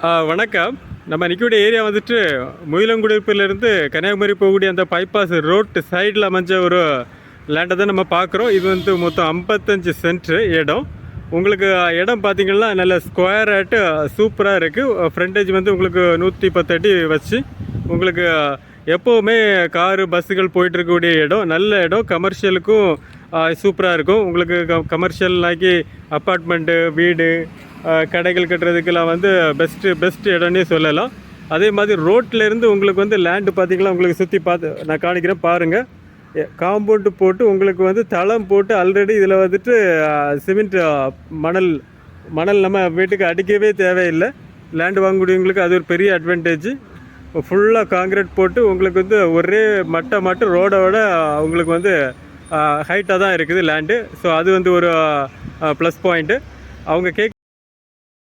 வணக்கம். நம்ம நிற்கக்கூடிய ஏரியா வந்துட்டு முயிலங்குடிப்பிலேருந்து கன்னியாகுமரி போகக்கூடிய அந்த பைபாஸ் ரோட்டு சைடில் அமைஞ்ச ஒரு லேண்டை தான் நம்ம பார்க்குறோம். இது வந்து மொத்தம் 55 சென்ட்ரு இடம். உங்களுக்கு இடம் பார்த்திங்கன்னா நல்ல ஸ்கொயர் ஆட்டு சூப்பராக இருக்குது. ஃப்ரண்டேஜ் வந்து உங்களுக்கு 110 அடி வச்சு உங்களுக்கு எப்போவுமே காரு பஸ்ஸுகள் போயிட்டுருக்கக்கூடிய இடம். நல்ல இடம். கமர்ஷியலுக்கும் சூப்பராக இருக்கும். உங்களுக்கு கமர்ஷியல் ஆக்கி அப்பார்ட்மெண்ட்டு வீடு கடைகள் கட்டுறதுக்கெல்லாம் வந்து பெஸ்ட்டு இடம்னே சொல்லலாம். அதே மாதிரி ரோட்லேருந்து உங்களுக்கு வந்து லேண்டு பார்த்திங்கன்னா உங்களுக்கு சுற்றி பார்த்து நான் காணிக்கிறேன் பாருங்கள். காம்பவுண்டு போட்டு உங்களுக்கு வந்து தளம் போட்டு ஆல்ரெடி இதில் வந்துட்டு சிமெண்ட் மணல் நம்ம வீட்டுக்கு அடிக்கவே தேவையில்லை. லேண்டு வாங்கக்கூடியவங்களுக்கு அது ஒரு பெரிய அட்வான்டேஜ். ஃபுல்லாக காங்கிரீட் போட்டு உங்களுக்கு வந்து ஒரே மட்டும் ரோடோட உங்களுக்கு வந்து ஹைட்டாக தான் இருக்குது லேண்டு. ஸோ அது வந்து ஒரு ப்ளஸ் பாயிண்ட்டு. அவங்க